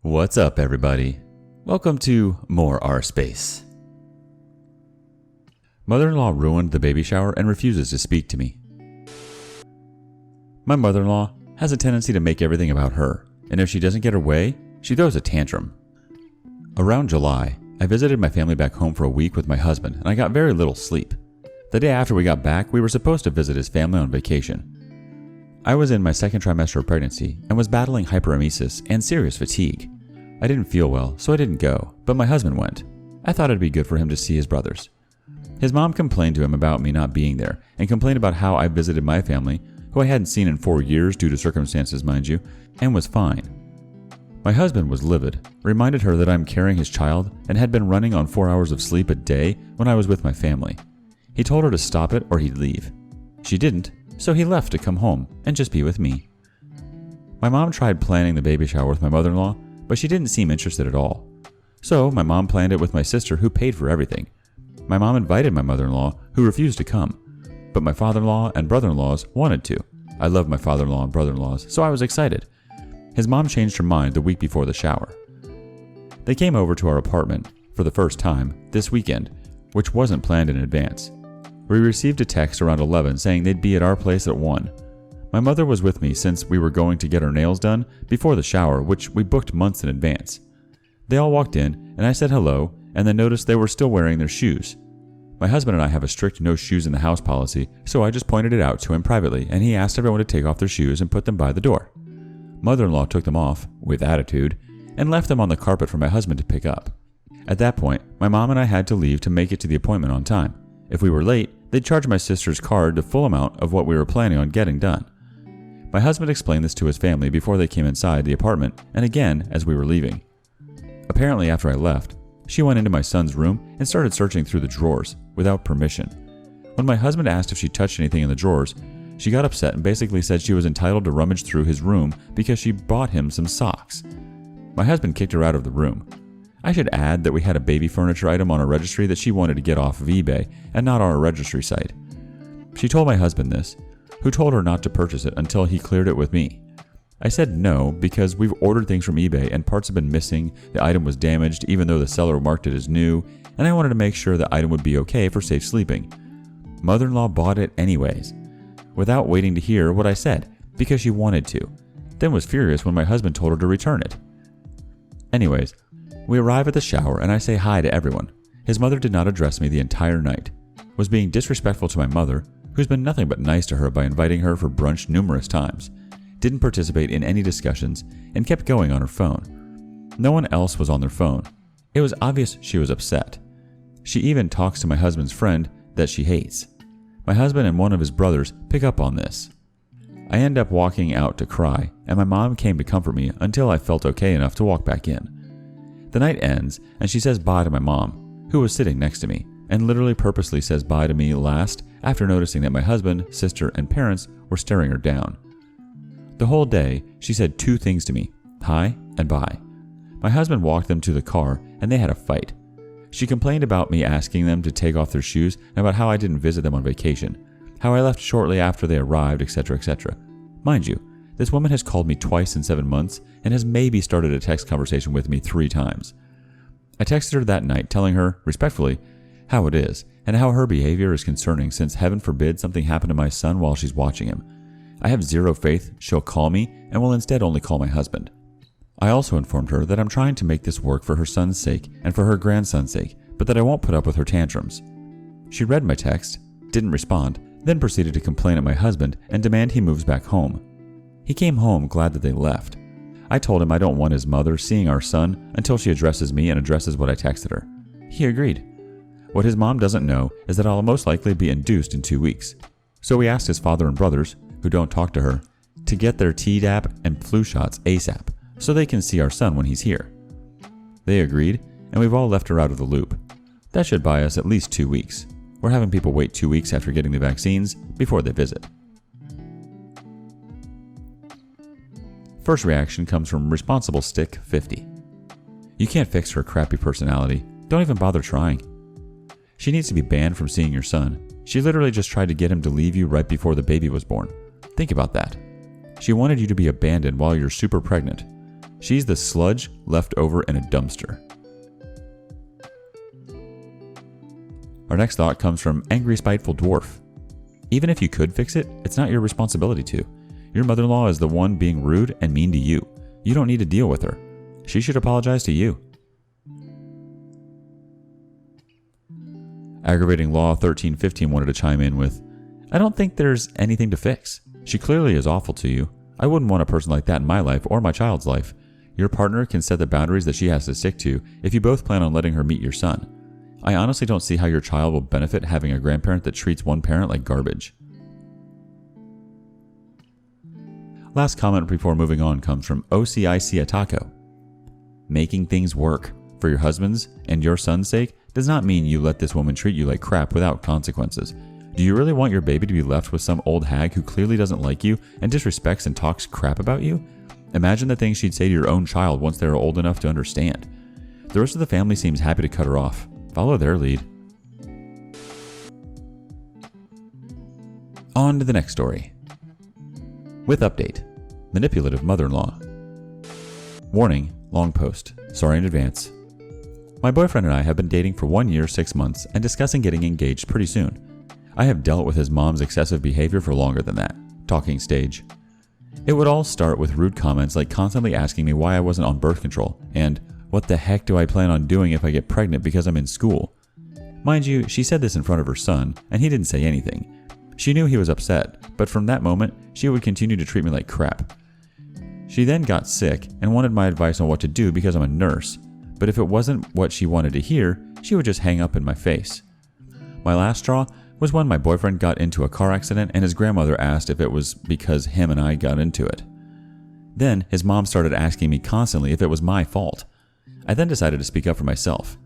What's up, everybody? Welcome to more rSpace. Mother-in-law ruined the baby shower and refuses to speak to me. My mother-in-law has a tendency to make everything about her, and if she doesn't get her way, she throws a tantrum. Around July, I visited my family back home for a week with my husband, and I got very little sleep. The day after we got back, we were supposed to visit his family on vacation. I was in my second trimester of pregnancy and was battling hyperemesis and serious fatigue. I didn't feel well, so I didn't go, but my husband went. I thought it'd be good for him to see his brothers. His mom complained to him about me not being there and complained about how I visited my family, who I hadn't seen in 4 years due to circumstances, mind you, and was fine. My husband was livid, reminded her that I'm carrying his child and had been running on 4 hours of sleep a day when I was with my family. He told her to stop it or he'd leave. She didn't, so he left to come home and just be with me. My mom tried planning the baby shower with my mother-in-law, but she didn't seem interested at all. So my mom planned it with my sister, who paid for everything. My mom invited my mother-in-law, who refused to come, but my father-in-law and brother-in-laws wanted to. I love my father-in-law and brother-in-laws, so I was excited. His mom changed her mind the week before the shower. They came over to our apartment for the first time this weekend, which wasn't planned in advance. We received a text around 11 saying they'd be at our place at 1. My mother was with me since we were going to get our nails done before the shower, which we booked months in advance. They all walked in, and I said hello, and then noticed they were still wearing their shoes. My husband and I have a strict no shoes in the house policy, so I just pointed it out to him privately, and he asked everyone to take off their shoes and put them by the door. Mother-in-law took them off, with attitude, and left them on the carpet for my husband to pick up. At that point, my mom and I had to leave to make it to the appointment on time. If we were late, they'd charge my sister's card the full amount of what we were planning on getting done. My husband explained this to his family before they came inside the apartment, and again as we were leaving. Apparently after I left, she went into my son's room and started searching through the drawers, without permission. When my husband asked if she touched anything in the drawers, she got upset and basically said she was entitled to rummage through his room because she bought him some socks. My husband kicked her out of the room. I should add that we had a baby furniture item on our registry that she wanted to get off of eBay and not on our registry site. She told my husband this, who told her not to purchase it until he cleared it with me. I said no because we've ordered things from eBay and parts have been missing, the item was damaged even though the seller marked it as new, and I wanted to make sure the item would be okay for safe sleeping. Mother-in-law bought it anyways, without waiting to hear what I said, because she wanted to, then was furious when my husband told her to return it. Anyways, we arrive at the shower and I say hi to everyone. His mother did not address me the entire night, was being disrespectful to my mother, who's been nothing but nice to her by inviting her for brunch numerous times, didn't participate in any discussions, and kept going on her phone. No one else was on their phone. It was obvious she was upset. She even talks to my husband's friend that she hates. My husband and one of his brothers pick up on this. I end up walking out to cry, and my mom came to comfort me until I felt okay enough to walk back in. The night ends, and she says bye to my mom, who was sitting next to me, and literally purposely says bye to me last after noticing that my husband, sister, and parents were staring her down. The whole day, she said 2 things to me, hi and bye. My husband walked them to the car, and they had a fight. She complained about me asking them to take off their shoes and about how I didn't visit them on vacation, how I left shortly after they arrived, etc., etc. Mind you, this woman has called me twice in 7 months and has maybe started a text conversation with me 3 times. I texted her that night telling her, respectfully, how it is and how her behavior is concerning since heaven forbid something happened to my son while she's watching him. I have zero faith she'll call me and will instead only call my husband. I also informed her that I'm trying to make this work for her son's sake and for her grandson's sake, but that I won't put up with her tantrums. She read my text, didn't respond, then proceeded to complain at my husband and demand he moves back home. He came home glad that they left. I told him I don't want his mother seeing our son until she addresses me and addresses what I texted her. He agreed. What his mom doesn't know is that I'll most likely be induced in 2 weeks. So we asked his father and brothers, who don't talk to her, to get their Tdap and flu shots ASAP so they can see our son when he's here. They agreed, and we've all left her out of the loop. That should buy us at least 2 weeks. We're having people wait 2 weeks after getting the vaccines before they visit. First reaction comes from Responsible Stick 50. You can't fix her crappy personality. Don't even bother trying. She needs to be banned from seeing your son. She literally just tried to get him to leave you right before the baby was born. Think about that. She wanted you to be abandoned while you're super pregnant. She's the sludge left over in a dumpster. Our next thought comes from Angry Spiteful Dwarf. Even if you could fix it, it's not your responsibility to. Your mother-in-law is the one being rude and mean to you. You don't need to deal with her. She should apologize to you. Aggravating Law 1315 wanted to chime in with, I don't think there's anything to fix. She clearly is awful to you. I wouldn't want a person like that in my life or my child's life. Your partner can set the boundaries that she has to stick to if you both plan on letting her meet your son. I honestly don't see how your child will benefit having a grandparent that treats one parent like garbage. Last comment before moving on comes from OCIC Ataco. Making things work for your husband's and your son's sake does not mean you let this woman treat you like crap without consequences. Do you really want your baby to be left with some old hag who clearly doesn't like you and disrespects and talks crap about you? Imagine the things she'd say to your own child once they are old enough to understand. The rest of the family seems happy to cut her off. Follow their lead. On to the next story. With update. Manipulative mother-in-law. Warning, long post. Sorry in advance. My boyfriend and I have been dating for 1 year, 6 months, and discussing getting engaged pretty soon. I have dealt with his mom's excessive behavior for longer than that. Talking stage. It would all start with rude comments like constantly asking me why I wasn't on birth control, and what the heck do I plan on doing if I get pregnant because I'm in school? Mind you, she said this in front of her son, and he didn't say anything. She knew he was upset, but from that moment, she would continue to treat me like crap. She then got sick and wanted my advice on what to do because I'm a nurse, but if it wasn't what she wanted to hear, she would just hang up in my face. My last straw was when my boyfriend got into a car accident and his grandmother asked if it was because him and I got into it. Then his mom started asking me constantly if it was my fault. I then decided to speak up for myself.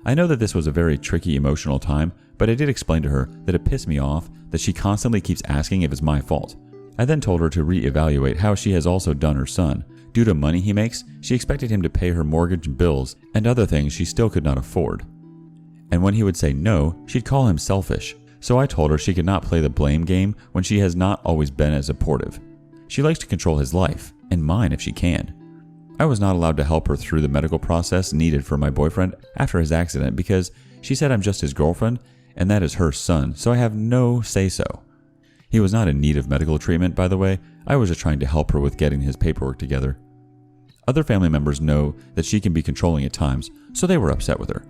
I know that this was a very tricky emotional time, but I did explain to her that it pissed me off that she constantly keeps asking if it's my fault. I then told her to reevaluate how she has also done her son. Due to money he makes, she expected him to pay her mortgage and bills and other things she still could not afford. And when he would say no, she'd call him selfish. So I told her she could not play the blame game when she has not always been as supportive. She likes to control his life, and mine if she can. I was not allowed to help her through the medical process needed for my boyfriend after his accident because she said I'm just his girlfriend and that is her son, so I have no say-so. He was not in need of medical treatment, by the way. I was just trying to help her with getting his paperwork together. Other family members know that she can be controlling at times, so they were upset with her.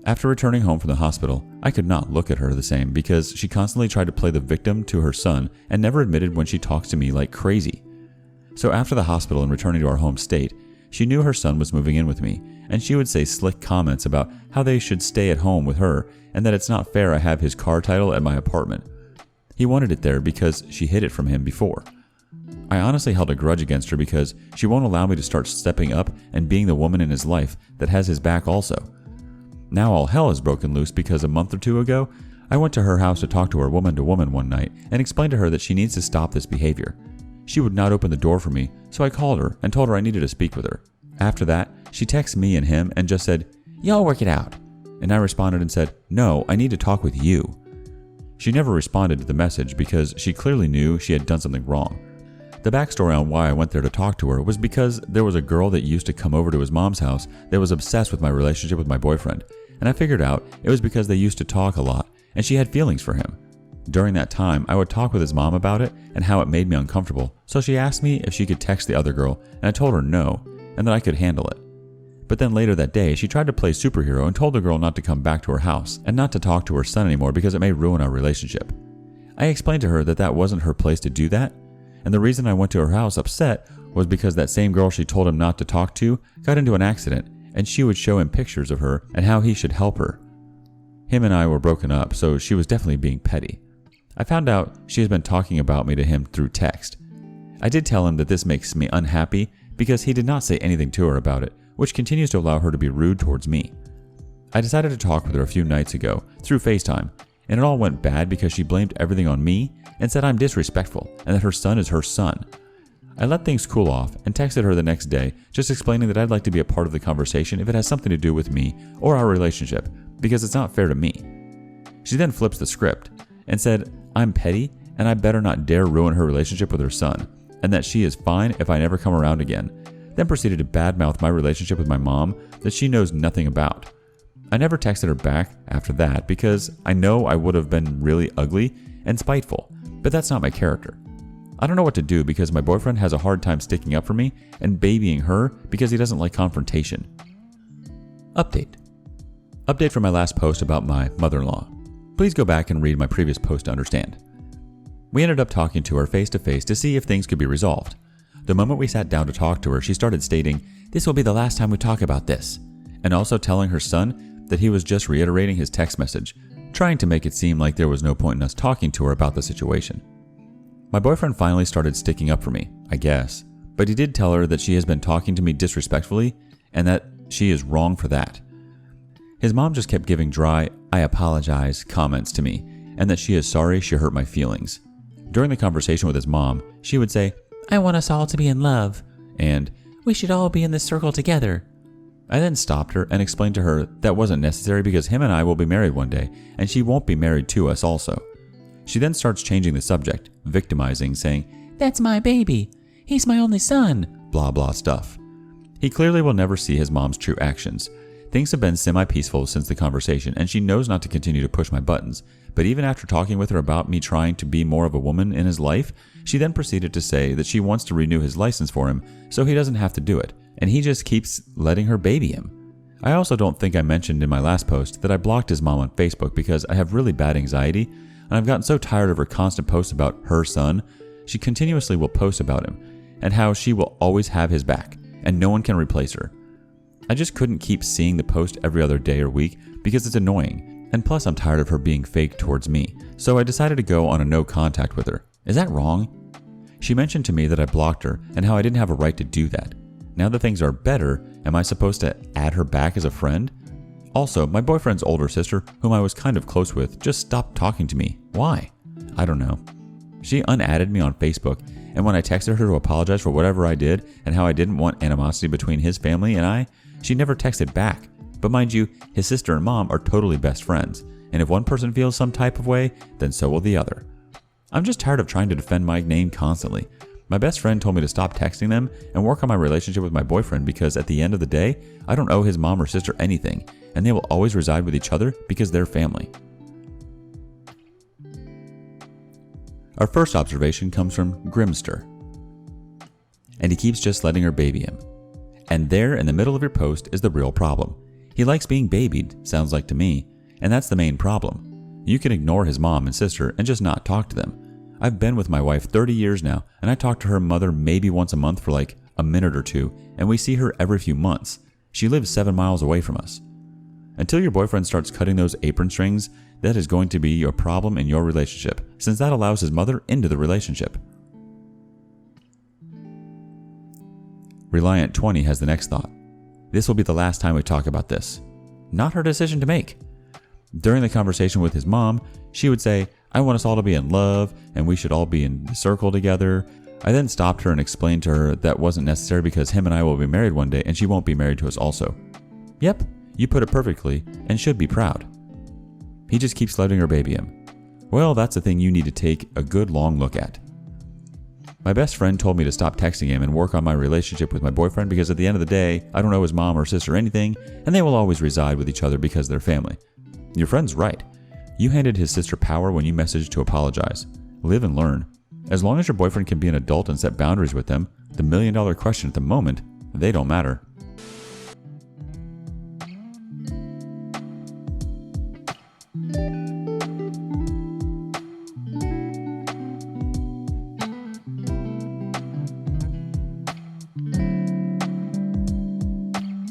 After returning home from the hospital, I could not look at her the same because she constantly tried to play the victim to her son and never admitted when she talks to me like crazy. So after the hospital and returning to our home state, she knew her son was moving in with me, and she would say slick comments about how they should stay at home with her and that it's not fair I have his car title at my apartment. He wanted it there because she hid it from him before. I honestly held a grudge against her because she won't allow me to start stepping up and being the woman in his life that has his back also. Now all hell has broken loose because a month or two ago, I went to her house to talk to her woman to woman one night and explained to her that she needs to stop this behavior. She would not open the door for me, so I called her and told her I needed to speak with her. After that, she texted me and him and just said, "Y'all work it out." And I responded and said, "No, I need to talk with you." She never responded to the message because she clearly knew she had done something wrong. The backstory on why I went there to talk to her was because there was a girl that used to come over to his mom's house that was obsessed with my relationship with my boyfriend, and I figured out it was because they used to talk a lot and she had feelings for him. During that time, I would talk with his mom about it and how it made me uncomfortable, so she asked me if she could text the other girl, and I told her no, and that I could handle it. But then later that day, she tried to play superhero and told the girl not to come back to her house and not to talk to her son anymore because it may ruin our relationship. I explained to her that that wasn't her place to do that, and the reason I went to her house upset was because that same girl she told him not to talk to got into an accident, and she would show him pictures of her and how he should help her. Him and I were broken up, so she was definitely being petty. I found out she has been talking about me to him through text. I did tell him that this makes me unhappy because he did not say anything to her about it, which continues to allow her to be rude towards me. I decided to talk with her a few nights ago through FaceTime, and it all went bad because she blamed everything on me and said I'm disrespectful and that her son is her son. I let things cool off and texted her the next day just explaining that I'd like to be a part of the conversation if it has something to do with me or our relationship because it's not fair to me. She then flips the script and said I'm petty and I better not dare ruin her relationship with her son and that she is fine if I never come around again. then proceeded to badmouth my relationship with my mom that she knows nothing about. I never texted her back after that because I know I would have been really ugly and spiteful, but that's not my character. I don't know what to do because my boyfriend has a hard time sticking up for me and babying her because he doesn't like confrontation. Update from my last post about my mother-in-law. Please go back and read my previous post to understand. We ended up talking to her face to face to see if things could be resolved. The moment we sat down to talk to her, she started stating, "This will be the last time we talk about this," and also telling her son that he was just reiterating his text message, trying to make it seem like there was no point in us talking to her about the situation. My boyfriend finally started sticking up for me, I guess, but he did tell her that she has been talking to me disrespectfully and that she is wrong for that. His mom just kept giving dry, "I apologize" comments to me, and that she is sorry she hurt my feelings. During the conversation with his mom, she would say, "I want us all to be in love," and "We should all be in this circle together." I then stopped her and explained to her that wasn't necessary because him and I will be married one day, and she won't be married to us also. She then starts changing the subject, victimizing, saying, "That's my baby. He's my only son," blah blah stuff. He clearly will never see his mom's true actions. Things have been semi-peaceful since the conversation, and she knows not to continue to push my buttons, but even after talking with her about me trying to be more of a woman in his life, she then proceeded to say that she wants to renew his license for him so he doesn't have to do it, and he just keeps letting her baby him. I also don't think I mentioned in my last post that I blocked his mom on Facebook because I have really bad anxiety, and I've gotten so tired of her constant posts about her son. She continuously will post about him, and how she will always have his back, and no one can replace her. I just couldn't keep seeing the post every other day or week because it's annoying, and plus I'm tired of her being fake towards me, so I decided to go on a no contact with her. Is that wrong? She mentioned to me that I blocked her and how I didn't have a right to do that. Now that things are better, am I supposed to add her back as a friend? Also, my boyfriend's older sister, whom I was kind of close with, just stopped talking to me. Why? I don't know. She unadded me on Facebook, and when I texted her to apologize for whatever I did and how I didn't want animosity between his family and I, she never texted back. But mind you, his sister and mom are totally best friends, and if one person feels some type of way, then so will the other. I'm just tired of trying to defend my name constantly. My best friend told me to stop texting them and work on my relationship with my boyfriend because at the end of the day, I don't owe his mom or sister anything, and they will always reside with each other because they're family. Our first observation comes from Grimster. And he keeps just letting her baby him. And there in the middle of your post is the real problem. He likes being babied, sounds like to me, and that's the main problem. You can ignore his mom and sister and just not talk to them. I've been with my wife 30 years now, and I talk to her mother maybe once a month for like a minute or two, and we see her every few months. She lives 7 miles away from us. Until your boyfriend starts cutting those apron strings, that is going to be your problem in your relationship, since that allows his mother into the relationship. Reliant 20 has the next thought. This will be the last time we talk about this. Not her decision to make. During the conversation with his mom, she would say, "I want us all to be in love, and we should all be in the circle together." I then stopped her and explained to her that wasn't necessary because him and I will be married one day, and she won't be married to us also. Yep, you put it perfectly, and should be proud. He just keeps letting her baby him. Well, that's the thing you need to take a good long look at. My best friend told me to stop texting him and work on my relationship with my boyfriend because at the end of the day, I don't owe his mom or sister anything, and they will always reside with each other because they're family. Your friend's right. You handed his sister power when you messaged to apologize. Live and learn. As long as your boyfriend can be an adult and set boundaries with them, the million-dollar question at the moment, they don't matter.